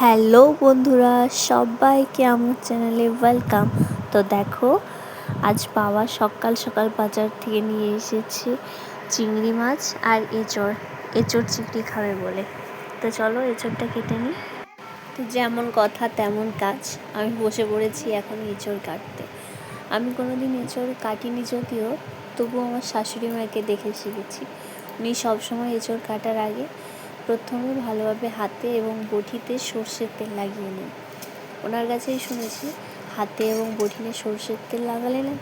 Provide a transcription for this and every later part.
Hello বন্ধুরা, সবাইকে আমার চ্যানেলে ওয়েলকাম। তো দেখো, আজ বাবা সকাল সকাল বাজার থেকে নিয়ে এসেছে চিংড়ি মাছ আর এঁচড়। এঁচড় চিংড়ি খাবে বলে। তো চলো এঁচড়টা কেটে নিই। তো যেমন কথা তেমন কাজ, আমি বসে পড়েছি এখন এঁচড় কাটতে। আমি কোনোদিন এঁচড় কাটিনি যদিও, তবুও আমার শাশুড়ি মাকে দেখে শিখেছি। উনি সবসময় এঁচড় কাটার আগে প্রথমে ভালোভাবে হাতে এবং বটিতে সর্ষের তেল লাগিয়ে নিন। ওনার কাছেই শুনেছি হাতে এবং বটিতে সর্ষের তেল লাগালে না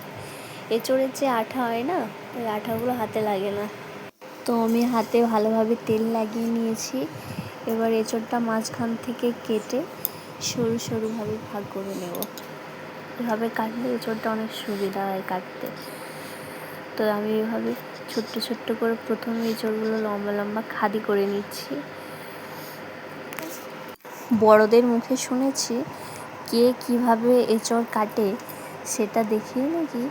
এঁচড়ের যে আঠা হয় না, ওই আঠাগুলো হাতে লাগে না। তো আমি হাতে ভালোভাবে তেল লাগিয়ে নিয়েছি। এবার এঁচড়টা মাঝখান থেকে কেটে সরু সরুভাবে ভাগ করে নেব। এভাবে কাটলে এঁচড়টা অনেক সুবিধা হয় কাটতে। তো আমি এভাবে ছোট্ট ছোট্ট করে প্রথমে এঁচড়গুলো লম্বা লম্বা খাদি করে নিচ্ছি। বড়দের মুখে শুনেছি কে কিভাবে এঁচড় কাটে সেটা দেখেই নাকি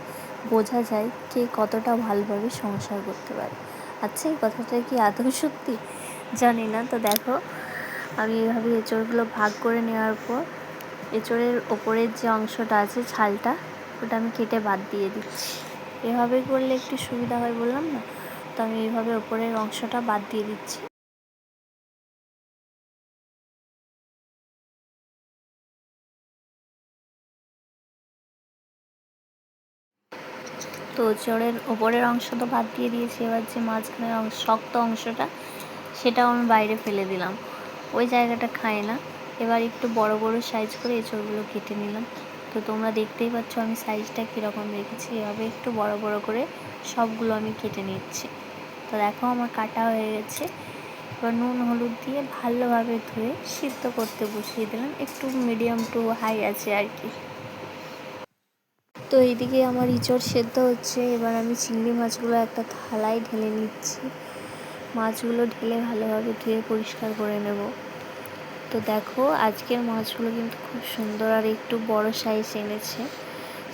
বোঝা যায় কে কতটা ভালোভাবে সংসার করতে পারে। আচ্ছা, এই কথাটা কি আদৌ সত্যি জানি না। তো দেখো, আমি এভাবে এঁচড়গুলো ভাগ করে নেওয়ার পর এঁচড়ের ওপরের যে অংশটা আছে ছালটা, ওটা আমি কেটে বাদ দিয়ে দিচ্ছি। এভাবে করলে একটু সুবিধা হয় বললাম না, তো আমি এইভাবে ওপরের অংশটা বাদ দিয়ে দিচ্ছি। তো এঁচড়ের ওপরের অংশ তো বাদ দিয়ে দিয়েছি, এবার যে মাঝখানের শক্ত অংশটা সেটাও আমি বাইরে ফেলে দিলাম, ওই জায়গাটা খায় না। এবার একটু বড় বড় সাইজ করে এঁচড়গুলো কেটে নিলাম। তো তোমরা দেখতেই পাচ্ছ আমি সাইজটা কীরকম রেখেছি। এভাবে একটু বড় বড় করে সবগুলো আমি কেটে নিচ্ছি। তো দেখো আমার কাটা হয়ে গেছে। এবার নুন হলুদ দিয়ে ভালোভাবে ধুয়ে সিদ্ধ করতে বসিয়ে দিলাম, একটু মিডিয়াম টু হাই আছে আর কি। তো এইদিকে আমার ইঁচড় সেদ্ধ হচ্ছে। এবার আমি চিংড়ি মাছগুলো একটা থালায় ঢেলে নিচ্ছি। মাছগুলো ঢেলে ভালোভাবে ধুয়ে পরিষ্কার করে নেব। তো দেখো, আজকের মাছগুলো কিন্তু খুব সুন্দর আর একটু বড় সাইজ এনেছে।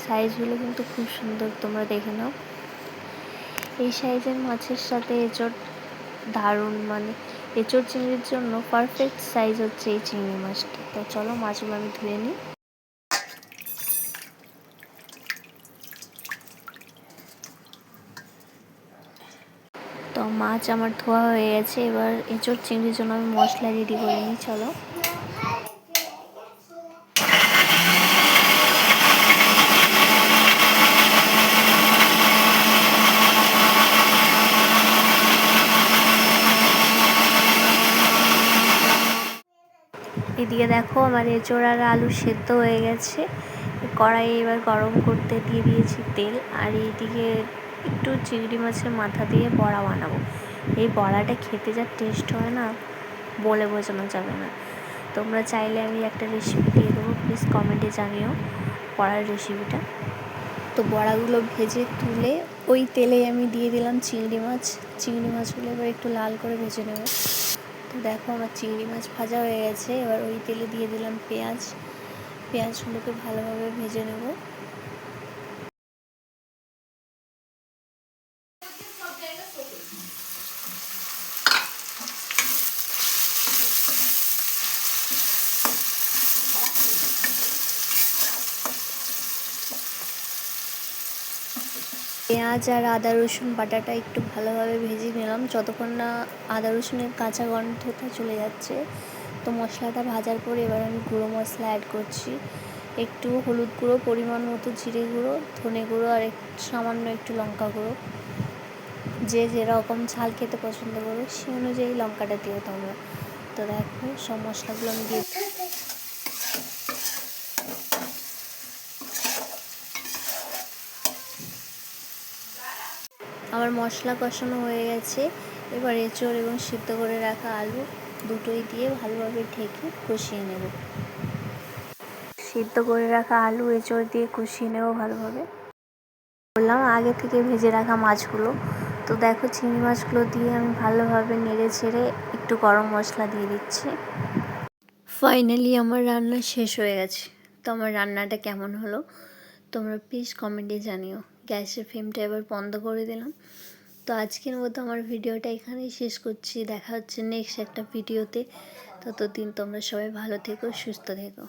সাইজগুলো কিন্তু খুব সুন্দর, তোমরা দেখে নাও। এই সাইজের মাছের সাথে এঁচড় দারুণ, মানে এঁচড় চিংড়ির জন্য পারফেক্ট সাইজ হচ্ছে এই চিংড়ি মাছটা। তো চলো মাছগুলো আমি ধুয়ে নিই। তো মাছ আমার ধোয়া হয়ে গেছে। এবার এঁচড় চিংড়ির জন্য আমি মশলা রেডি করে নিই, চলো। এদিকে দেখো আমার এঁচড় আর আলু সেদ্ধ হয়ে গেছে। কড়াইয়ে এবার গরম করতে দিয়ে দিয়েছি তেল। আর এইদিকে একটু চিংড়ি মাছের মাথা দিয়ে বড়া বানাবো। এই বড়াটা খেতে যা টেস্ট হয় না, বলে বোঝানো যাবে না। তোমরা চাইলে আমি একটা রেসিপি দিয়ে দেবো, প্লিজ কমেন্টে জানিও বড়ার রেসিপিটা। তো বড়াগুলো ভেজে তুলে ওই তেলেই আমি দিয়ে দিলাম চিংড়ি মাছ। চিংড়ি মাছগুলো এবার একটু লাল করে ভেজে নেব। তো দেখো আমার চিংড়ি মাছ ভাজা হয়ে গেছে। এবার ওই তেলে দিয়ে দিলাম পেঁয়াজ। পেঁয়াজগুলোকে ভালোভাবে ভেজে নেব। পেঁয়াজ আর আদা রসুন বাটাটা একটু ভালোভাবে ভেজে নিলাম, যতক্ষণ না আদা রসুনের কাঁচা গন্ধটা চলে যাচ্ছে। তো মশলাটা ভাজার পর এবার আমি গুঁড়ো মশলা অ্যাড করছি। একটু হলুদ গুঁড়ো, পরিমাণ মতো জিরে গুঁড়ো, ধনে গুঁড়ো আর সামান্য একটু লঙ্কা গুঁড়ো। যে যেরকম ঝাল খেতে পছন্দ করো সেই অনুযায়ী লঙ্কাটা দিও তোমরা। তো দেখো সব মশলাগুলো আমি দিয়ে আমার মশলা কষানো হয়ে গেছে। এবার এঁচড় এবং সিদ্ধ করে রাখা আলু দুটোই দিয়ে ভালোভাবে ঢেকে কষিয়ে নেব। সিদ্ধ করে রাখা আলু এঁচড় দিয়ে কষিয়ে নেব ভালোভাবে। বললাম আগে থেকে ভেজে রাখা মাছগুলো। তো দেখো চিংড়ি মাছগুলো দিয়ে আমি ভালোভাবে নেড়ে ছেড়ে একটু গরম মশলা দিয়ে দিচ্ছি। ফাইনালি আমার রান্না শেষ হয়ে গেছে। তো আমার রান্নাটা কেমন হলো তোমরা প্লিজ কমেন্টে জানিও। গ্যাসের ফ্লেমটা এবার বন্ধ করে দিলাম। তো আজকের মতো আমার ভিডিওটা এখানেই শেষ করছি। দেখা হচ্ছে নেক্সট একটা ভিডিওতে। তো ততদিন তোমরা সবাই ভালো থেকো, সুস্থ থেকো।